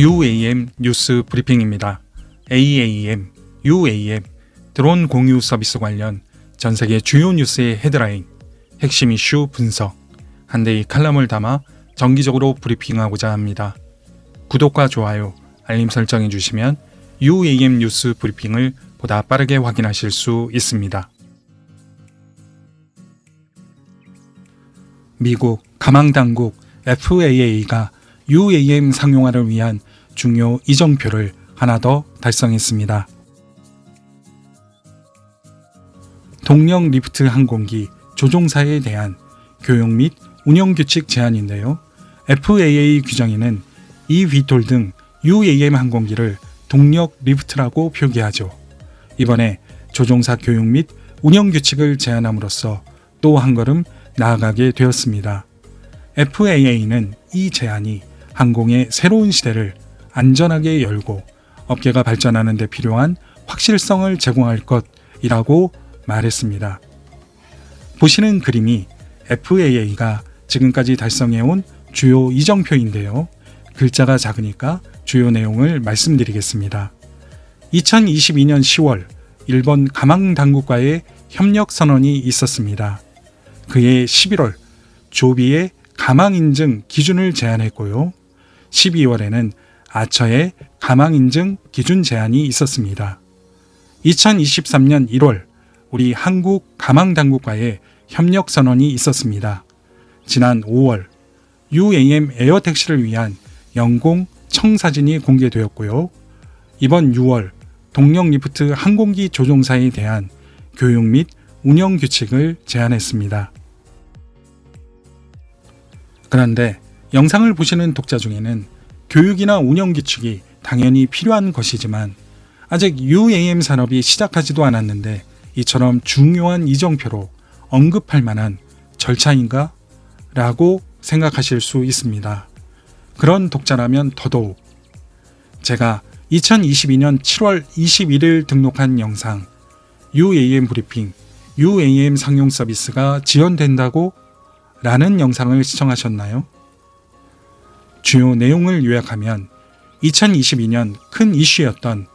UAM 뉴스 브리핑입니다. AAM, UAM, 드론 공유 서비스 관련 전세계 주요 뉴스의 헤드라인, 핵심 이슈 분석, 한 대의 칼럼을 담아 정기적으로 브리핑하고자 합니다. 구독과 좋아요, 알림 설정해 주시면 UAM 뉴스 브리핑을 보다 빠르게 확인하실 수 있습니다. 미국 가망당국 FAA가 UAM 상용화를 위한 중요 이정표를 하나 더 달성했습니다. 동력 리프트 항공기 조종사에 대한 교육 및 운영 규칙 제안인데요. FAA 규정에는 eVTOL 등 UAM 항공기를 동력 리프트라고 표기하죠. 이번에 조종사 교육 및 운영 규칙을 제안함으로써 또 한 걸음 나아가게 되었습니다. FAA는 이 제안이 항공의 새로운 시대를 안전하게 열고 업계가 발전하는 데 필요한 확실성을 제공할 것이라고 말했습니다. 보시는 그림이 FAA가 지금까지 달성해온 주요 이정표인데요. 글자가 작으니까 주요 내용을 말씀드리겠습니다. 2022년 10월 일본 가망당국과의 협력 선언이 있었습니다. 그해 11월 조비의 가망인증 기준을 제안했고요. 12월에는 아처의 가망인증 기준 제안이 있었습니다. 2023년 1월 우리 한국 가망당국과의 협력 선언이 있었습니다. 지난 5월 UAM 에어택시를 위한 영공 청사진이 공개되었고요. 이번 6월 동력 리프트 항공기 조종사에 대한 교육 및 운영 규칙을 제안했습니다. 그런데 영상을 보시는 독자 중에는 교육이나 운영 규칙이 당연히 필요한 것이지만 아직 UAM 산업이 시작하지도 않았는데 이처럼 중요한 이정표로 언급할 만한 절차인가? 라고 생각하실 수 있습니다. 그런 독자라면 더더욱 제가 2022년 7월 21일 등록한 영상 UAM 브리핑, UAM 상용 서비스가 지원된다고? 라는 영상을 시청하셨나요? 주요 내용을 요약하면 2022년 큰 이슈였던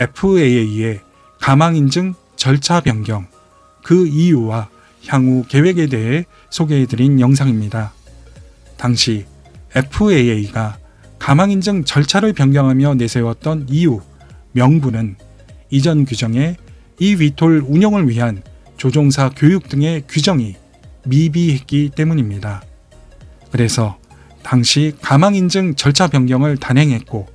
FAA의 가망인증 절차 변경, 그 이유와 향후 계획에 대해 소개해드린 영상입니다. 당시 FAA가 가망인증 절차를 변경하며 내세웠던 이유, 명분은 이전 규정에 eVTOL 운영을 위한 조종사 교육 등의 규정이 미비했기 때문입니다. 그래서 당시 가망인증 절차 변경을 단행했고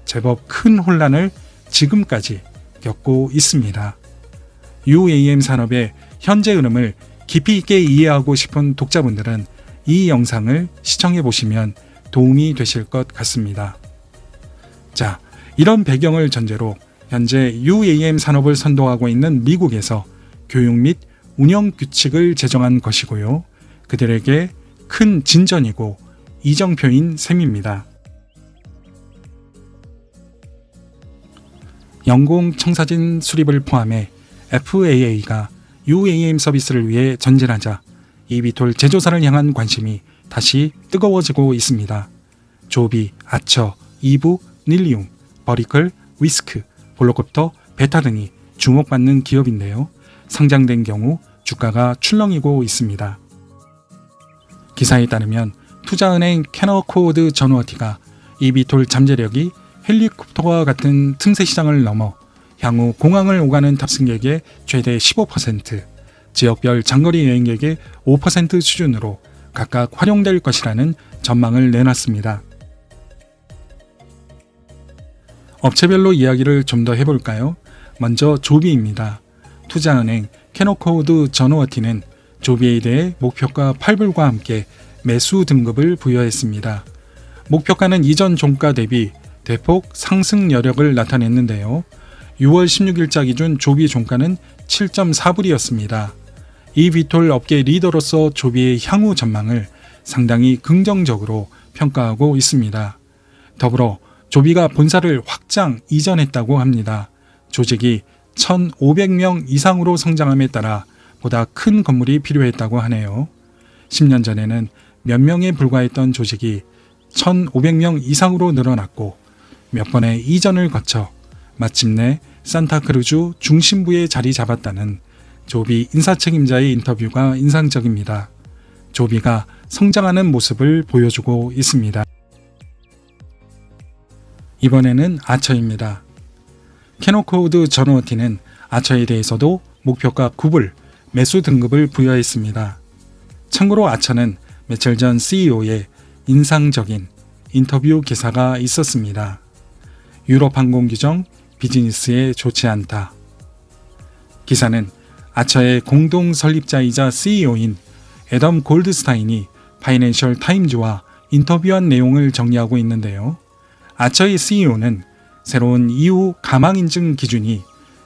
제법 큰 혼란을 지금까지 겪고 있습니다. UAM 산업의 현재 흐름을 깊이 있게 이해하고 싶은 독자분들은 이 영상을 시청해 보시면 도움이 되실 것 같습니다. 자, 이런 배경을 전제로 현재 UAM 산업을 선도하고 있는 미국에서 교육 및 운영 규칙을 제정한 것이고요. 그들에게 큰 진전이고 이정표인 셈입니다. 영공 청사진 수립을 포함해 FAA가 UAM 서비스를 위해 전진하자 eVTOL 제조사를 향한 관심이 다시 뜨거워지고 있습니다. 조비, 아처, 이부, 닐리움, 버리클, 위스크, 볼로콥터, 베타 등이 주목받는 기업인데요. 상장된 경우 주가가 출렁이고 있습니다. 기사에 따르면 투자은행 캐너코드 저너티가 eVTOL 잠재력이 헬리콥터와 같은 틈새 시장을 넘어 향후 공항을 오가는 탑승객의 최대 15%, 지역별 장거리 여행객의 5% 수준으로 각각 활용될 것이라는 전망을 내놨습니다. 업체별로 이야기를 좀 더 해볼까요? 먼저 조비입니다. 투자은행 캐너코드 저너티는 조비에 대해 목표가 8불과 함께 매수 등급을 부여했습니다. 목표가는 이전 종가 대비 대폭 상승 여력을 나타냈는데요. 6월 16일자 기준 조비 종가는 7.4불이었습니다. eVTOL 업계 리더로서 조비의 향후 전망을 상당히 긍정적으로 평가하고 있습니다. 더불어 조비가 본사를 확장 이전했다고 합니다. 조직이 1,500명 이상으로 성장함에 따라 보다 큰 건물이 필요했다고 하네요. 10년 전에는 몇 명에 불과했던 조직이 1,500명 이상으로 늘어났고 몇 번의 이전을 거쳐 마침내 산타크루즈 중심부에 자리 잡았다는 조비 인사책임자의 인터뷰가 인상적입니다. 조비가 성장하는 모습을 보여주고 있습니다. 이번에는 아처입니다. 캐노코우드 저너티는 아처에 대해서도 목표가 9불, 매수 등급을 부여했습니다. 참고로 아처는 며칠 전 CEO의 인상적인 인터뷰 기사가 있었습니다. 유럽 항공 규정 비즈니스에 좋지 않다. 기사는 아처의 공동 설립자이자 CEO인 애덤 골드스타인이 파이낸셜 타임즈와 인터뷰한 내용을 정리하고 있는데요. 아처의 CEO는 새로운 EU 가망 인증 기준이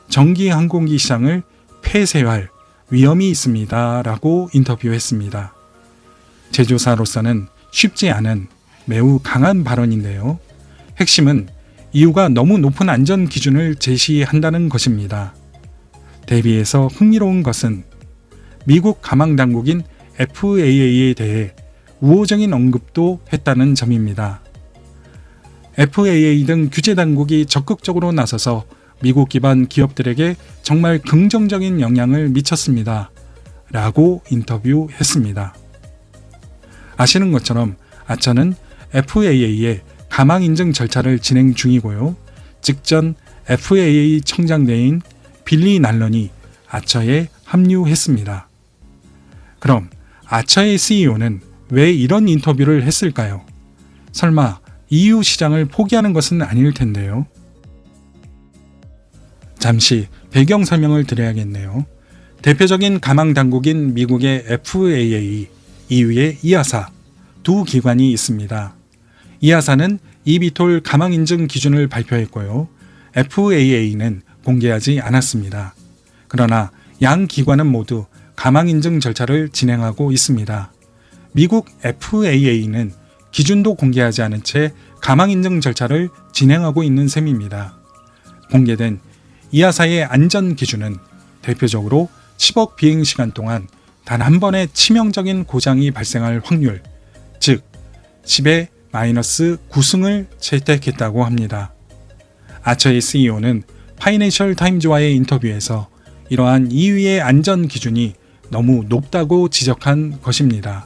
정기 항공기 시장을 폐쇄할 위험이 있습니다. 라고 인터뷰했습니다. 제조사로서는 쉽지 않은 매우 강한 발언인데요. 핵심은 EU가 너무 높은 안전 기준을 제시한다는 것입니다. 대비해서 흥미로운 것은 미국 가망 당국인 FAA에 대해 우호적인 언급도 했다는 점입니다. FAA 등 규제 당국이 적극적으로 나서서 미국 기반 기업들에게 정말 긍정적인 영향을 미쳤습니다. 라고 인터뷰했습니다. 아시는 것처럼 아처는 FAA의 가망 인증 절차를 진행 중이고요. 직전 FAA 청장대인 빌리 날런이 아처에 합류했습니다. 그럼 아처의 CEO는 왜 이런 인터뷰를 했을까요? 설마 EU 시장을 포기하는 것은 아닐 텐데요. 잠시 배경 설명을 드려야겠네요. 대표적인 가망 당국인 미국의 FAA, EU의 EASA 두 기관이 있습니다. EASA는 eVTOL 가망 인증 기준을 발표했고요. FAA는 공개하지 않았습니다. 그러나 양 기관은 모두 가망 인증 절차를 진행하고 있습니다. 미국 FAA는 기준도 공개하지 않은 채 가망 인증 절차를 진행하고 있는 셈입니다. 공개된 EASA의 안전 기준은 대표적으로 10억 비행 시간 동안 단 한 번의 치명적인 고장이 발생할 확률, 즉 10의 마이너스 9승을 채택했다고 합니다. 아처의 CEO는 파이낸셜 타임즈와의 인터뷰에서 이러한 EU의 안전 기준이 너무 높다고 지적한 것입니다.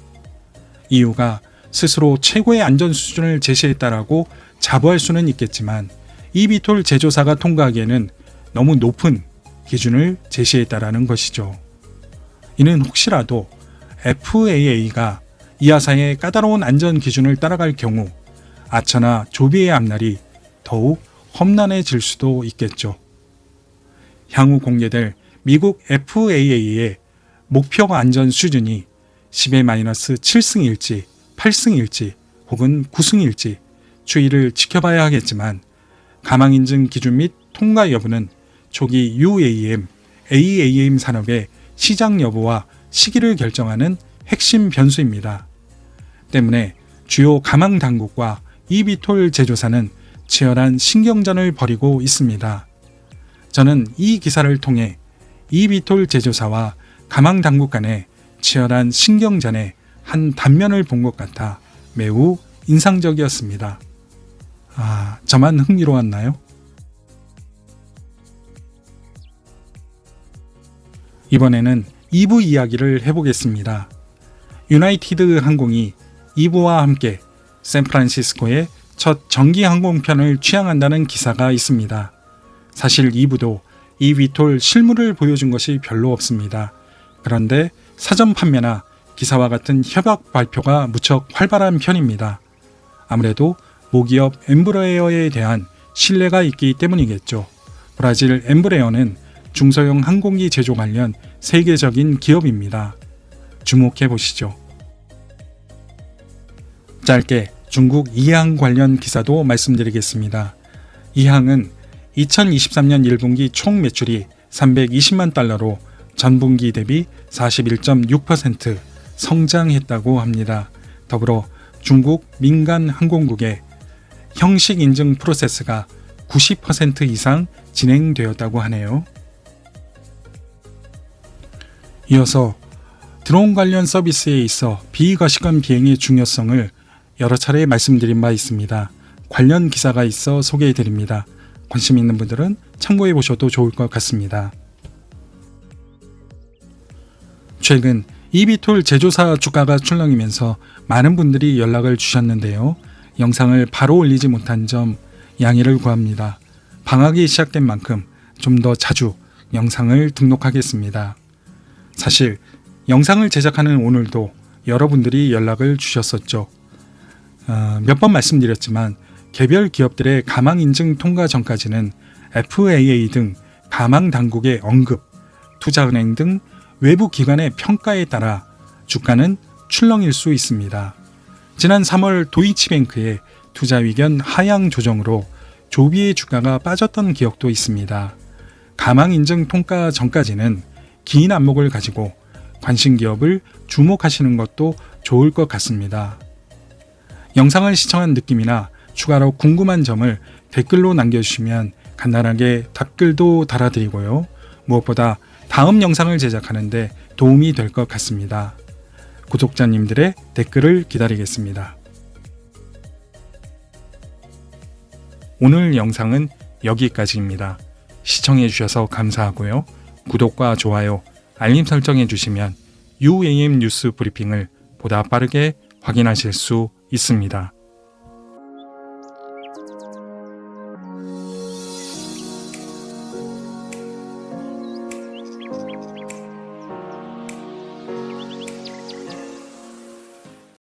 EU가 스스로 최고의 안전 수준을 제시했다라고 자부할 수는 있겠지만 eVTOL 제조사가 통과하기에는 너무 높은 기준을 제시했다라는 것이죠. 이는 혹시라도 FAA가 EASA의 까다로운 안전 기준을 따라갈 경우 아처나 조비의 앞날이 더욱 험난해질 수도 있겠죠. 향후 공개될 미국 FAA의 목표 안전 수준이 10의 마이너스 7승일지 8승일지 혹은 9승일지 추이를 지켜봐야 하겠지만 가망 인증 기준 및 통과 여부는 초기 UAM, AAM 산업의 시장 여부와 시기를 결정하는 핵심 변수입니다. 때문에 주요 가망 당국과 eVTOL 제조사는 치열한 신경전을 벌이고 있습니다. 저는 이 기사를 통해 eVTOL 제조사와 가망 당국 간의 치열한 신경전의 한 단면을 본 것 같아 매우 인상적이었습니다. 저만 흥미로웠나요? 이번에는 2부 이야기를 해보겠습니다. 유나이티드 항공이 2부와 함께 샌프란시스코의 첫 정기 항공편을 취항한다는 기사가 있습니다. 사실 2부도 eVTOL 실물을 보여준 것이 별로 없습니다. 그런데 사전 판매나 기사와 같은 협약 발표가 무척 활발한 편입니다. 아무래도 모기업 엠브레어에 대한 신뢰가 있기 때문이겠죠. 브라질 엠브레어는 중소형 항공기 제조 관련 세계적인 기업입니다. 주목해 보시죠. 짧게 중국 이항 관련 기사도 말씀드리겠습니다. 이항은 2023년 1분기 총 매출이 320만 달러로 전분기 대비 41.6% 성장했다고 합니다. 더불어 중국 민간 항공국의 형식 인증 프로세스가 90% 이상 진행되었다고 하네요. 이어서 드론 관련 서비스에 있어 비과시관 비행의 중요성을 여러 차례 말씀드린 바 있습니다. 관련 기사가 있어 소개해 드립니다. 관심 있는 분들은 참고해 보셔도 좋을 것 같습니다. 최근 이비톨 제조사 주가가 출렁이면서 많은 분들이 연락을 주셨는데요. 영상을 바로 올리지 못한 점 양해를 구합니다. 방학이 시작된 만큼 좀 더 자주 영상을 등록하겠습니다. 사실 영상을 제작하는 오늘도 여러분들이 연락을 주셨었죠. 몇 번 말씀드렸지만 개별 기업들의 가망 인증 통과 전까지는 FAA 등 가망 당국의 언급, 투자은행 등 외부 기관의 평가에 따라 주가는 출렁일 수 있습니다. 지난 3월 도이치뱅크의 투자 위견 하향 조정으로 조비의 주가가 빠졌던 기억도 있습니다. 가망 인증 통과 전까지는 긴 안목을 가지고 관심 기업을 주목하시는 것도 좋을 것 같습니다. 영상을 시청한 느낌이나 추가로 궁금한 점을 댓글로 남겨주시면 간단하게 답글도 달아드리고요. 무엇보다 다음 영상을 제작하는데 도움이 될 것 같습니다. 구독자님들의 댓글을 기다리겠습니다. 오늘 영상은 여기까지입니다. 시청해주셔서 감사하고요. 구독과 좋아요, 알림 설정해주시면 UAM 뉴스 브리핑을 보다 빠르게 확인하실 수 있습니다.